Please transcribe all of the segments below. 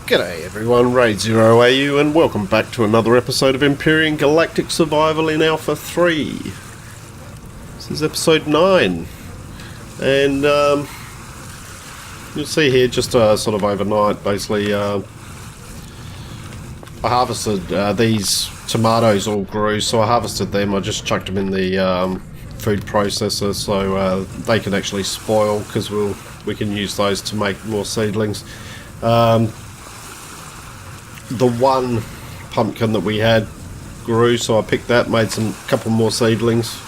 G'day everyone, Raid0AU and welcome back to another episode of Empyrion Galactic Survival in Alpha 3. This is episode 9. And you'll see here just sort of overnight, basically, I harvested these tomatoes all grew, so I harvested them. I just chucked them in the food processor so they can actually spoil, because we can use those to make more seedlings. The one pumpkin that we had grew, so I picked that, made some couple more seedlings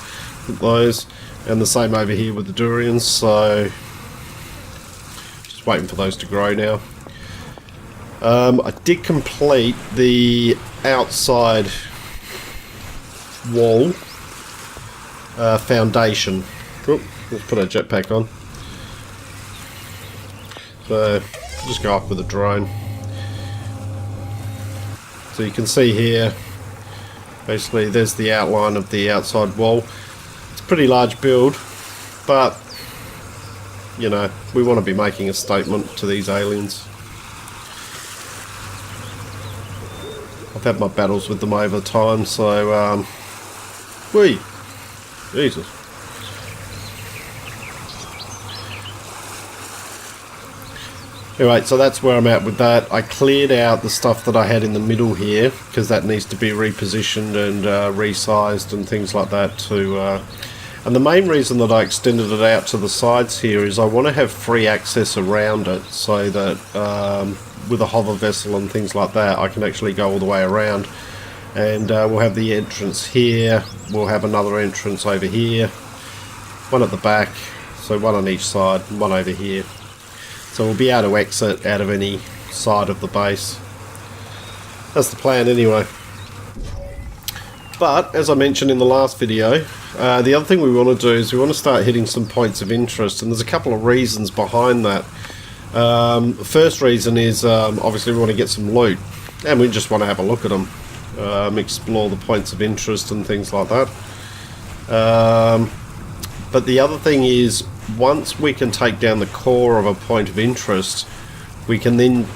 with those, and the same over here with the durians, so just waiting for those to grow now. I did complete the outside wall foundation. Oop, let's put our jetpack on. So just go up with a drone. So you can see here, basically there's the outline of the outside wall. It's a pretty large build, but you know, we want to be making a statement to these aliens. I've had my battles with them over time, so Jesus. Anyway, so that's where I'm at with that. I cleared out the stuff that I had in the middle here, because that needs to be repositioned and resized and things like that too. And the main reason that I extended it out to the sides here is I want to have free access around it, so that with a hover vessel and things like that, I can actually go all the way around. And we'll have the entrance here, we'll have another entrance over here, one at the back, so one on each side, and one over here. So we'll be able to exit out of any side of the base. That's the plan anyway. But, as I mentioned in the last video, the other thing we want to do is we want to start hitting some points of interest, and there's a couple of reasons behind that. The first reason is, obviously we want to get some loot, and we just want to have a look at them. Explore the points of interest and things like that. But the other thing is, once we can take down the core of a point of interest, we can then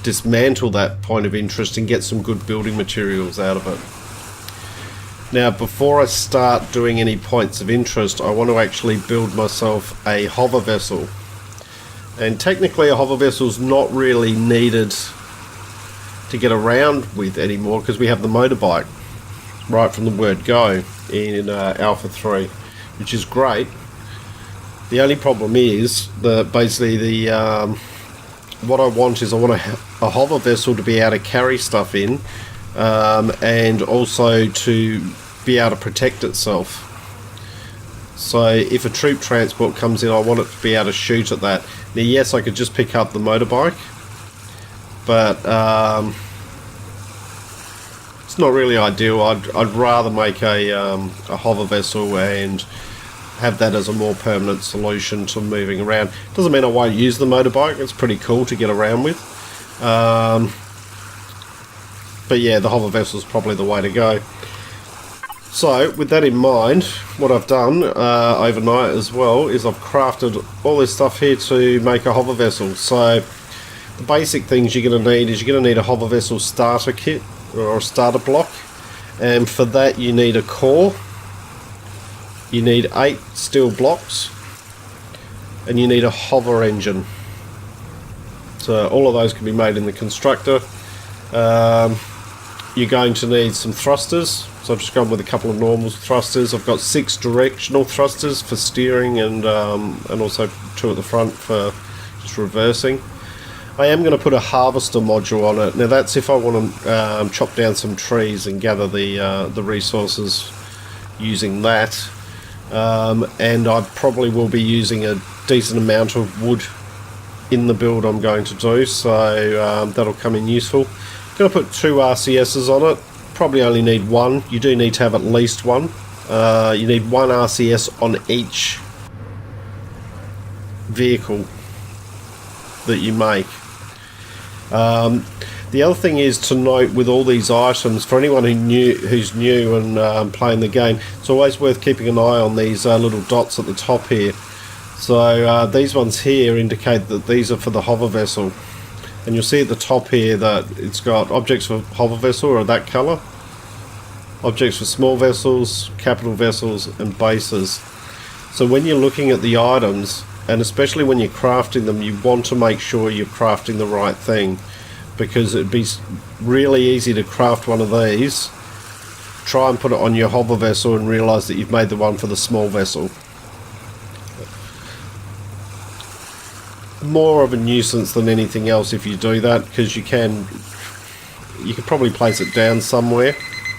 dismantle that point of interest and get some good building materials out of it. Now, before I start doing any points of interest, I want to actually build myself a hover vessel. And technically a hover vessel is not really needed to get around with anymore, because we have the motorbike right from the word go in Alpha 3, which is great. The only problem is that basically what I want is I want a hover vessel to be able to carry stuff in, and also to be able to protect itself. So if a troop transport comes in, I want it to be able to shoot at that. Now yes, I could just pick up the motorbike, but it's not really ideal. I'd rather make a hover vessel and have that as a more permanent solution to moving around. Doesn't mean I won't use the motorbike, it's pretty cool to get around with. But yeah, the hover vessel is probably the way to go. So with that in mind, what I've done overnight as well is I've crafted all this stuff here to make a hover vessel. So the basic things you're going to need is you're going to need a hover vessel starter kit, or a starter block, and for that you need a core. You need 8 steel blocks, and you need a hover engine. So all of those can be made in the constructor. You're going to need some thrusters, so I've just gone with a couple of normal thrusters. I've got 6 directional thrusters for steering, and also 2 at the front for just reversing. I am going to put a harvester module on it. Now that's if I want to chop down some trees and gather the resources using that. And I probably will be using a decent amount of wood in the build I'm going to do, so that'll come in useful. I'm going to put 2 RCSs on it. Probably only need 1. You do need to have at least 1. You need 1 RCS on each vehicle that you make. The other thing is to note with all these items, for anyone who's new and playing the game, it's always worth keeping an eye on these little dots at the top here. So these ones here indicate that these are for the hover vessel. And you'll see at the top here that it's got objects for hover vessel or that colour, objects for small vessels, capital vessels and bases. So when you're looking at the items, and especially when you're crafting them, you want to make sure you're crafting the right thing, because it'd be really easy to craft one of these, try and put it on your hover vessel and realise that you've made the one for the small vessel. More of a nuisance than anything else if you do that, because you could probably place it down somewhere.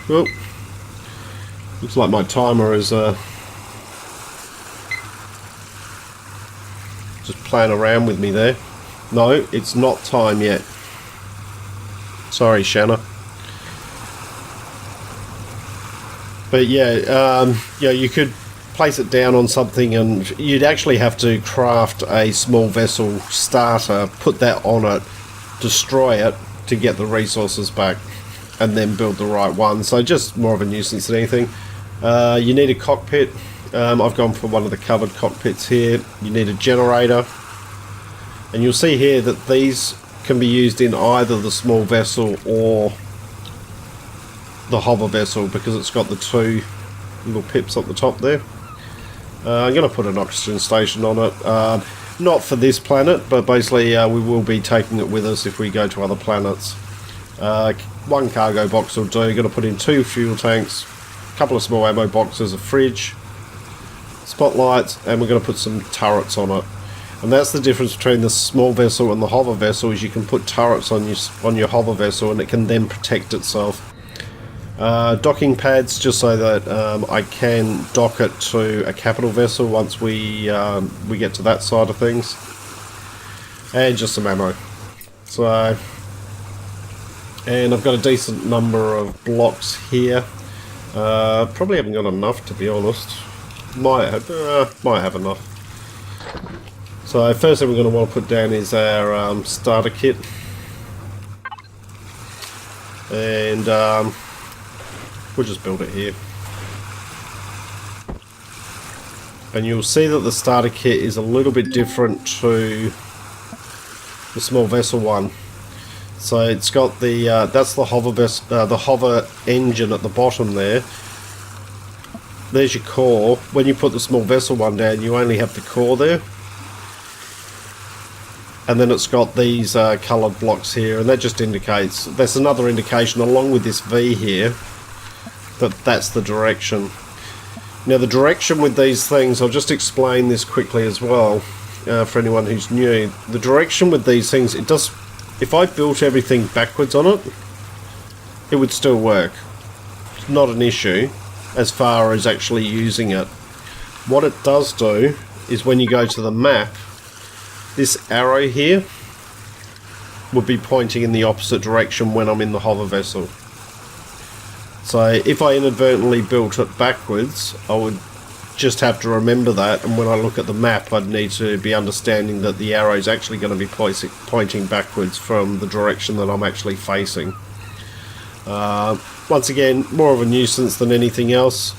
Oh, looks like my timer is just playing around with me there. No, it's not time yet. Sorry, Shanna. But yeah, you could place it down on something, and you'd actually have to craft a small vessel starter, put that on it, destroy it to get the resources back, and then build the right one. So just more of a nuisance than anything. You need a cockpit. I've gone for one of the covered cockpits here. You need a generator, and you'll see here that these can be used in either the small vessel or the hover vessel, because it's got the two little pips up the top there. I'm going to put an oxygen station on it, not for this planet, but basically we will be taking it with us if we go to other planets. One cargo box will do. Going to put in 2 fuel tanks, a couple of small ammo boxes, a fridge, spotlights, and we're going to put some turrets on it. And that's the difference between the small vessel and the hover vessel, is you can put turrets on your hover vessel and it can then protect itself. Docking pads, just so that I can dock it to a capital vessel once we get to that side of things, and just some ammo. So, and I've got a decent number of blocks here. Probably haven't got enough, to be honest. Might have enough. So first thing we're going to want to put down is our starter kit, and we'll just build it here. And you'll see that the starter kit is a little bit different to the small vessel one. So it's got the that's the hover engine at the bottom there. There's your core. When you put the small vessel one down, you only have the core there. And then it's got these coloured blocks here, and that just indicates, that's another indication along with this V here, that that's the direction. Now the direction with these things, I'll just explain this quickly as well, for anyone who's new. The direction with these things, it does, if I built everything backwards on it, it would still work. It's not an issue as far as actually using it. What it does do is when you go to the map, this arrow here would be pointing in the opposite direction when I'm in the hover vessel. So if I inadvertently built it backwards, I would just have to remember that, and when I look at the map I'd need to be understanding that the arrow is actually going to be pointing backwards from the direction that I'm actually facing. Once again, more of a nuisance than anything else.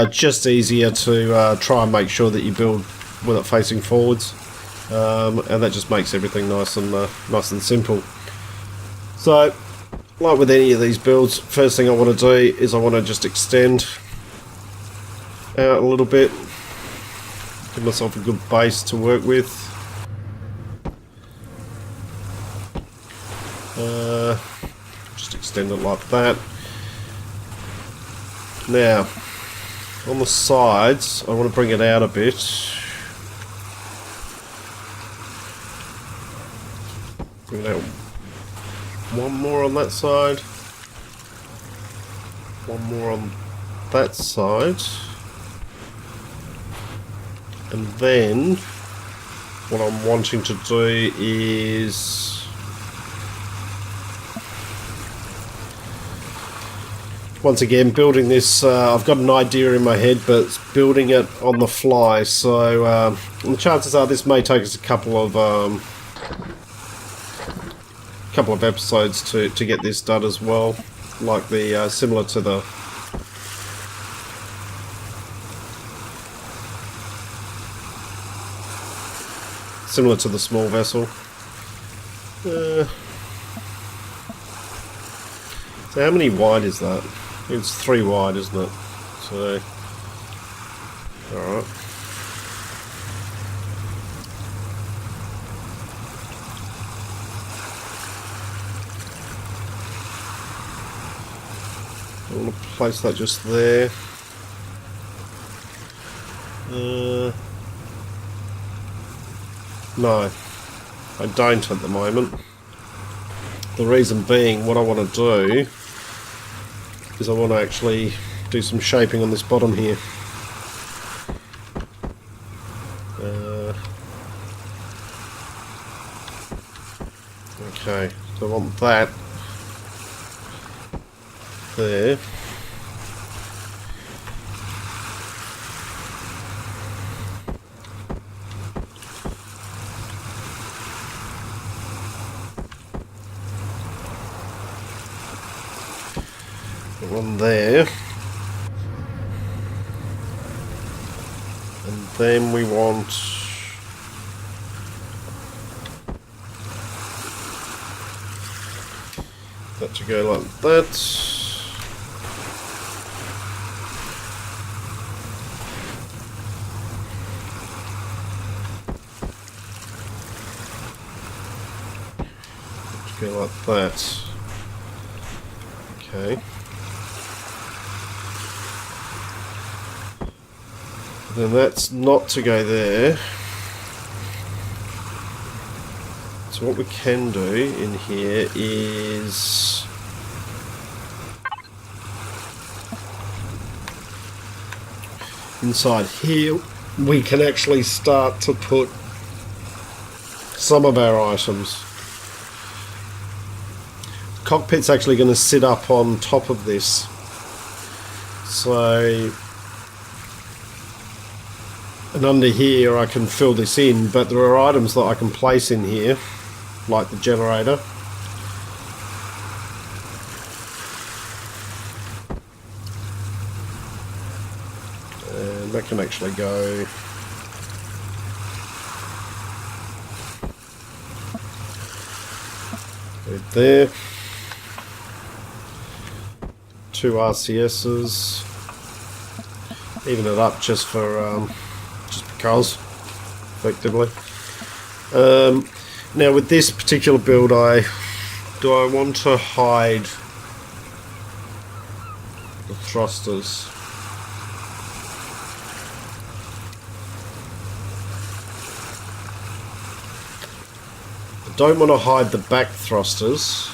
Just easier to try and make sure that you build with it facing forwards. And that just makes everything nice and simple. So, like with any of these builds, first thing I want to do is I want to just extend out a little bit, give myself a good base to work with. Just extend it like that. Now, on the sides, I want to bring it out a bit. Bring it out one more on that side, one more on that side, and then what I'm wanting to do is once again building this. I've got an idea in my head, but it's building it on the fly, so the chances are this may take us a couple of episodes to get this done as well, like the similar to the small vessel. So how many wide is that? It's 3 wide, isn't it? So, alright. I'm going to place that just there. No, I don't at the moment. The reason being, what I want to do is I want to actually do some shaping on this bottom here. Okay, so I want that there. One there, and then we want that to go like that. To go like that. Okay. Then that's not to go there. So what we can do in here is inside here we can actually start to put some of our items. The cockpit's actually going to sit up on top of this. So and under here I can fill this in, but there are items that I can place in here, like the generator. And that can actually go right there. 2 RCSs. Even it up just for because, effectively. Now with this particular build, do I want to hide the thrusters? I don't want to hide the back thrusters.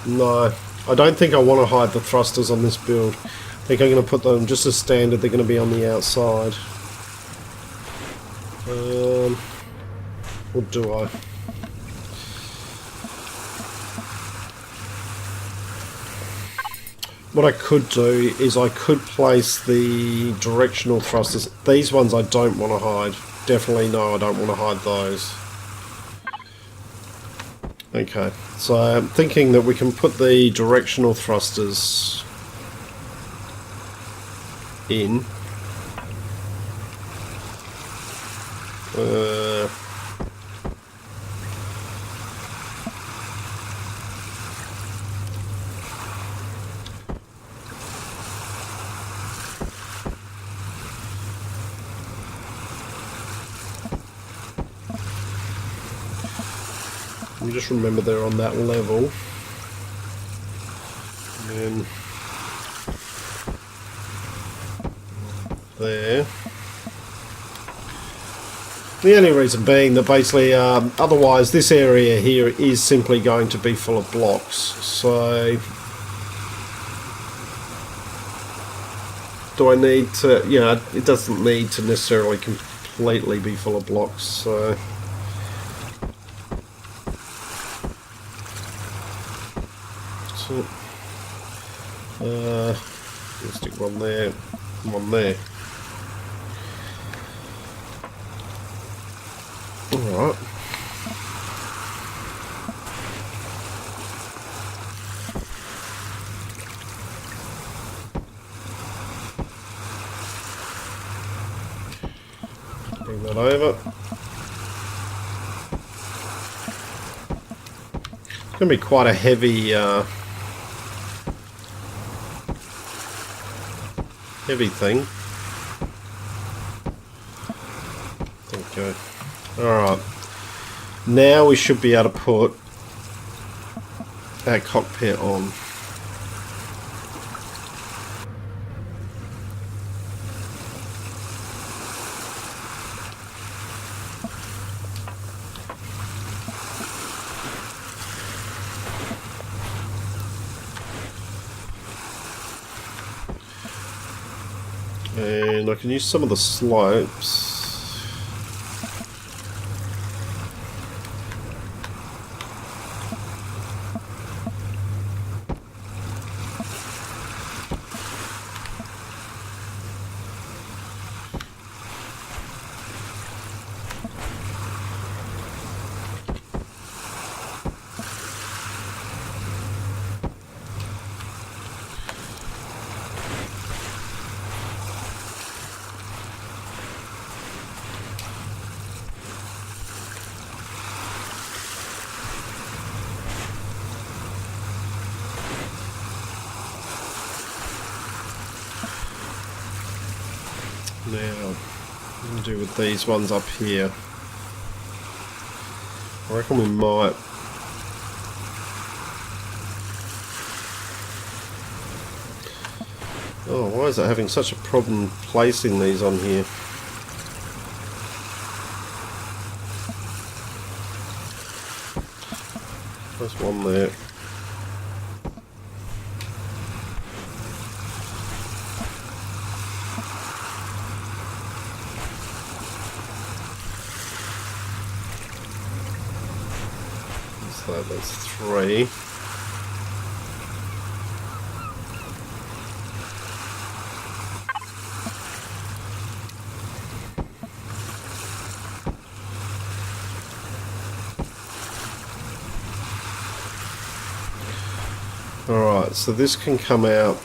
No, I don't think I want to hide the thrusters on this build. I think I'm going to put them just as standard. They're going to be on the outside. Or do I? What I could do is I could place the directional thrusters. These ones I don't want to hide. Definitely no, I don't want to hide those. Okay, so I'm thinking that we can put the directional thrusters in. You just remember they're on that level. And then there. The only reason being that basically otherwise this area here is simply going to be full of blocks, so do I need to, you know, it doesn't need to necessarily completely be full of blocks, so let's stick one there, one there. Alright. Bring that over. It's going to be quite a heavy thing. Okay. Alright. Now we should be able to put our cockpit on. And I can use some of the slopes. Now, what do do with these ones up here? I reckon we might. Oh, why is it having such a problem placing these on here? There's one there. So that's 3. Alright, so this can come out.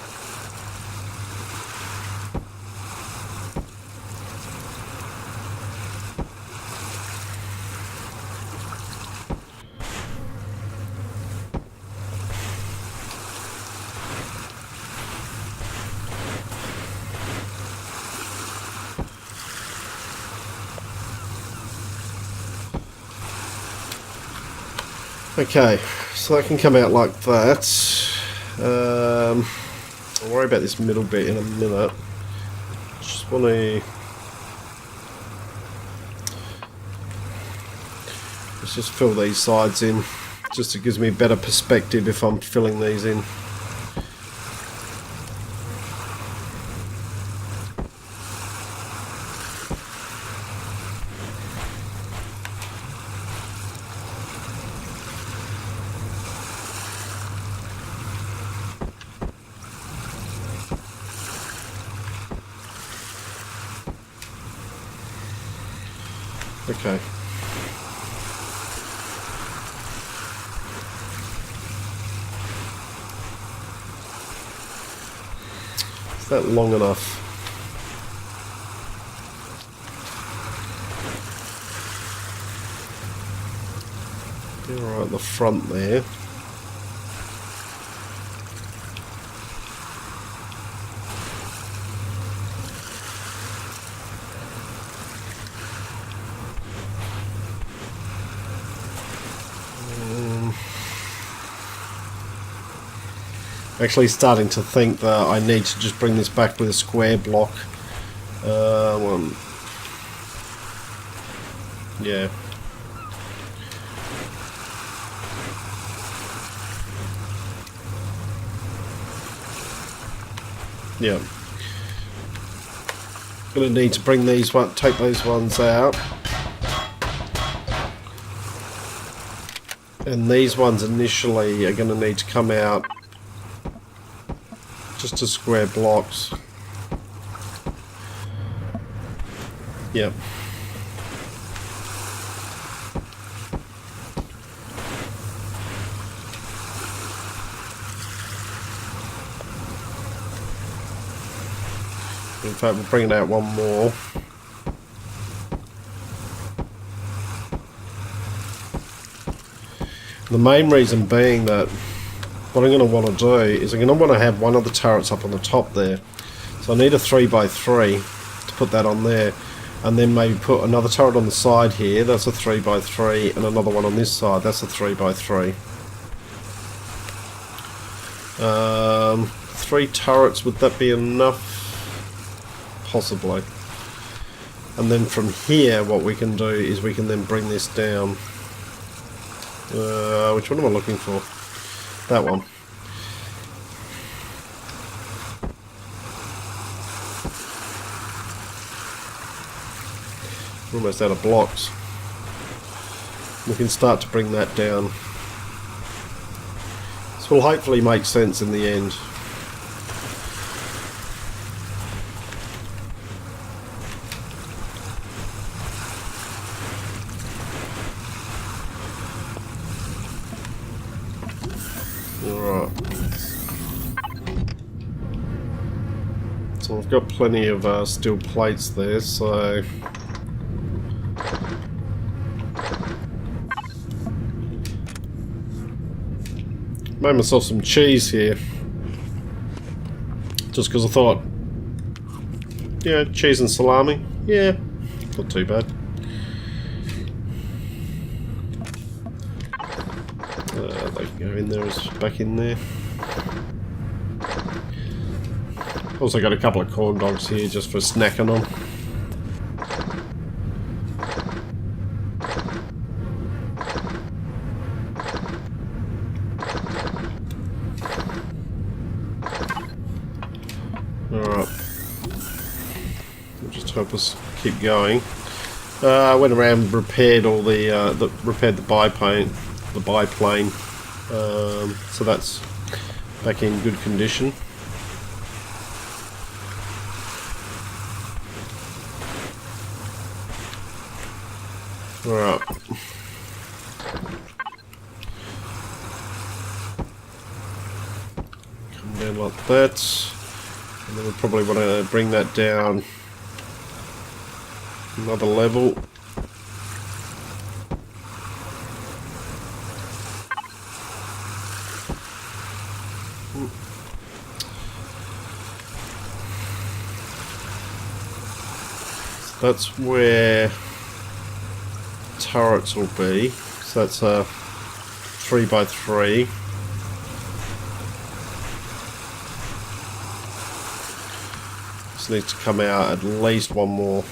Okay, so that can come out like that. I'll worry about this middle bit in a minute. Just want to... Let's just fill these sides in. Just it gives me better perspective if I'm filling these in. Okay. Is that long enough? All right, the front there. Actually starting to think that I need to just bring this back with a square block. One. Yeah. Yeah. Gonna need to bring these one, take those ones out. And these ones initially are gonna need to come out just as square blocks. Yep. In fact, we'll bring it out one more. The main reason being that what I'm going to want to do is I'm going to want to have one of the turrets up on the top there. So I need a 3x3 to put that on there. And then maybe put another turret on the side here, that's a 3x3, and another one on this side, that's a 3x3. 3 turrets, would that be enough? Possibly. And then from here, what we can do is we can then bring this down. Which one am I looking for? That one. We're almost out of blocks. We can start to bring that down. This will hopefully make sense in the end. So I've got plenty of steel plates there, so made myself some cheese here, just because I thought, yeah, cheese and salami, yeah, not too bad. They can go in there, as back in there. Also got a couple of corn dogs here just for snacking on. Alright. Just help us keep going. I went around and repaired all repaired the biplane. So that's back in good condition. Alright. Come down like that. And then we probably want to bring that down another level. So that's where turrets will be. So that's a 3x3. This needs to come out at least one more.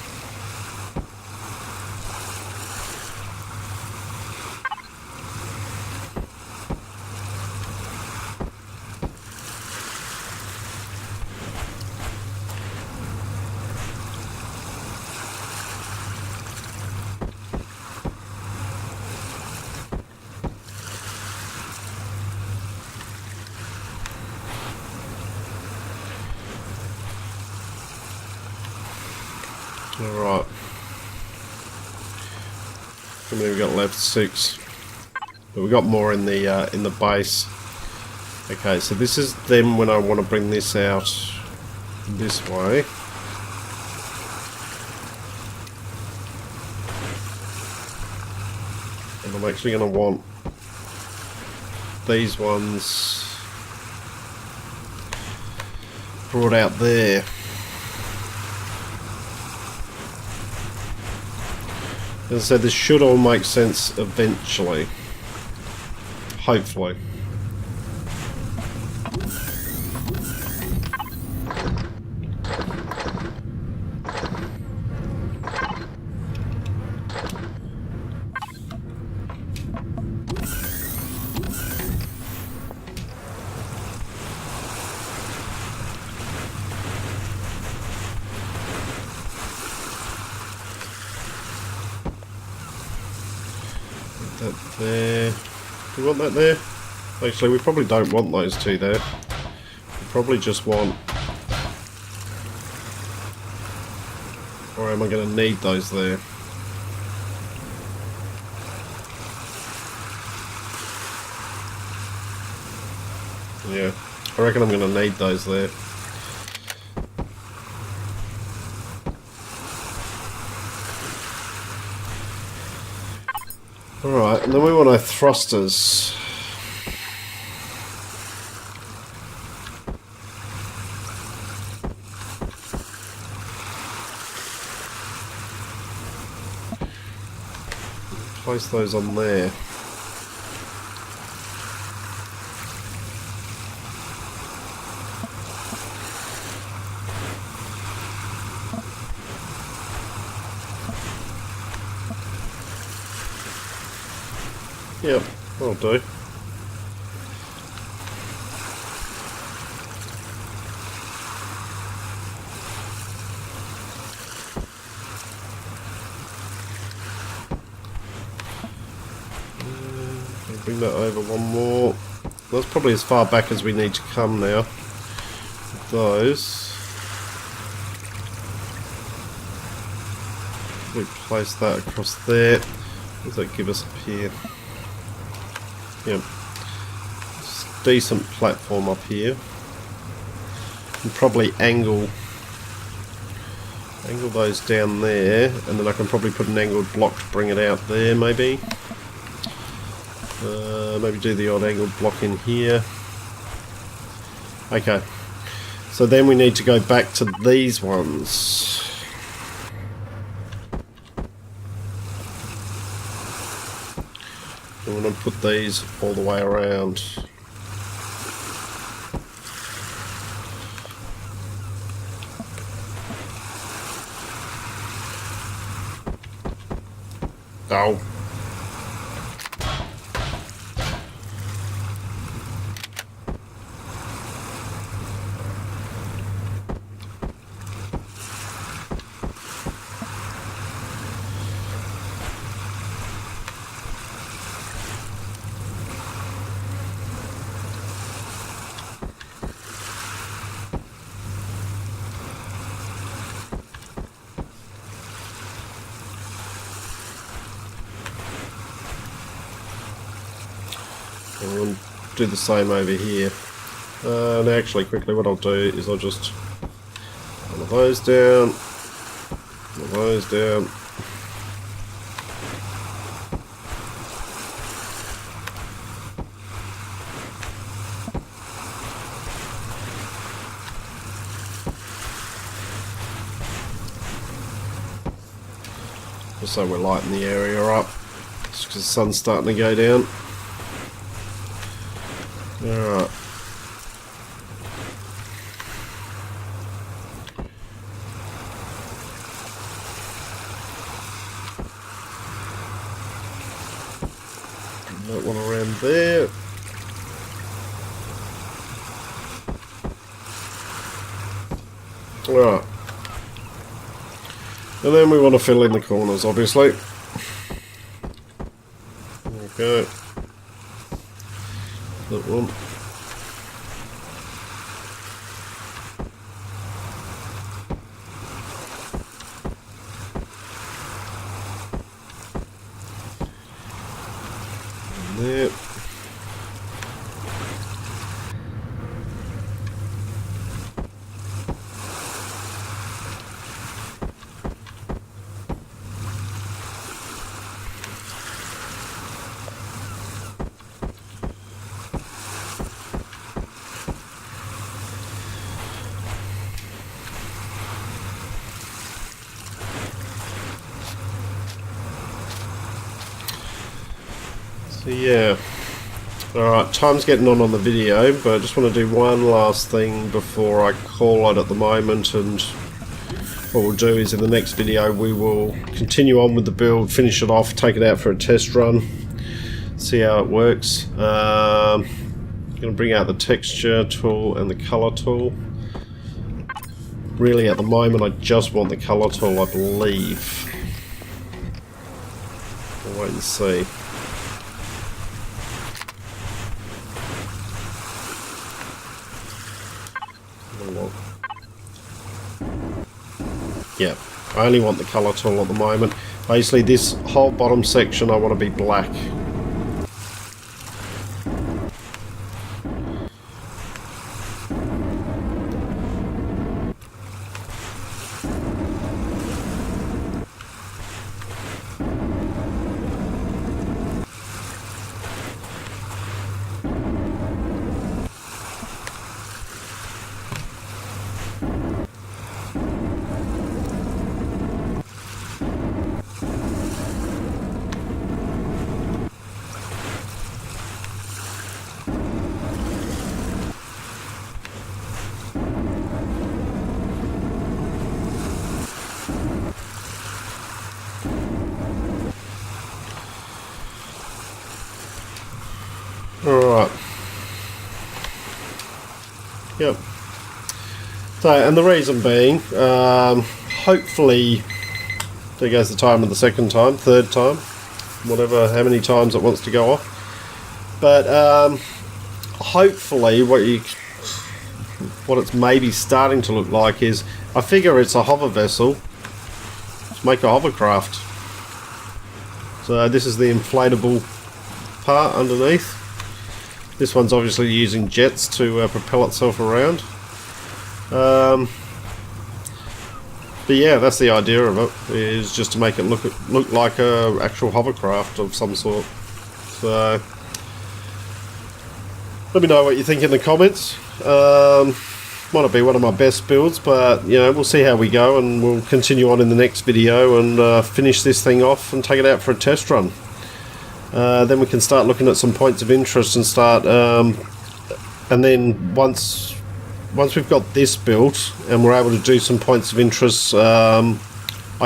Alright. How many we got left? 6. But we got more in the base. Okay, so this is then when I want to bring this out this way. And I'm actually going to want these ones brought out there. As I said, this should all make sense eventually. Hopefully. That there. Do we want that there? Actually, we probably don't want those two there. We probably just want... Or am I going to need those there? Yeah, I reckon I'm going to need those there. Alright, and then we want our thrusters. Place those on there. Yep, that'll do. Bring that over one more. That's probably as far back as we need to come now. With those. We place that across there. What does that give us up here? Yep. Decent platform up here. And probably angle those down there, and then I can probably put an angled block to bring it out there, maybe. Maybe do the odd angled block in here. Okay. So then we need to go back to these ones. I'm going to put these all the way around. Oh. And we'll do the same over here. And actually, quickly, what I'll do is I'll just one of those down, one of those down. Just so we're lighting the area up, just because the sun's starting to go down. Alright. That one around there. Alright. And then we want to fill in the corners, obviously. Okay. That one. And there. So yeah, alright, time's getting on the video, but I just want to do one last thing before I call it at the moment, and what we'll do is in the next video we will continue on with the build, finish it off, take it out for a test run, see how it works. I'm going to bring out the texture tool and the colour tool. Really at the moment I just want the colour tool, I believe. We'll wait and see. Yeah, I only want the colour tool at the moment. Basically this whole bottom section I want to be black. Yep. So, and the reason being, hopefully, there goes the time of the second time, third time, whatever, how many times it wants to go off. But hopefully, what it's maybe starting to look like is, I figure it's a hover vessel. Let's make a hovercraft. So this is the inflatable part underneath. This one's obviously using jets to propel itself around. But yeah, that's the idea of it, is just to make it look like a actual hovercraft of some sort. So let me know what you think in the comments. Might not be one of my best builds, but you know, we'll see how we go, and we'll continue on in the next video and finish this thing off and take it out for a test run. Then we can start looking at some points of interest and start, and then once we've got this built and we're able to do some points of interest, I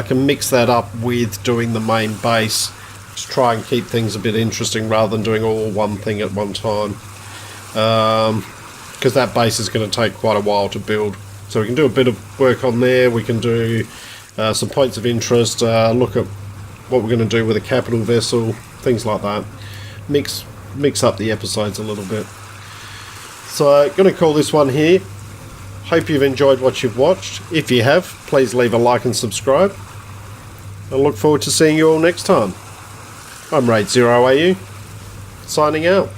can mix that up with doing the main base to try and keep things a bit interesting rather than doing all one thing at one time. Because that base is going to take quite a while to build. So we can do a bit of work on there, we can do some points of interest, look at what we're going to do with a capital vessel, things like that. Mix up the episodes a little bit. So going to call this one here. Hope you've enjoyed what you've watched. If you have, please leave a like and subscribe. I look forward to seeing you all next time. I'm Raid 0AU, signing out.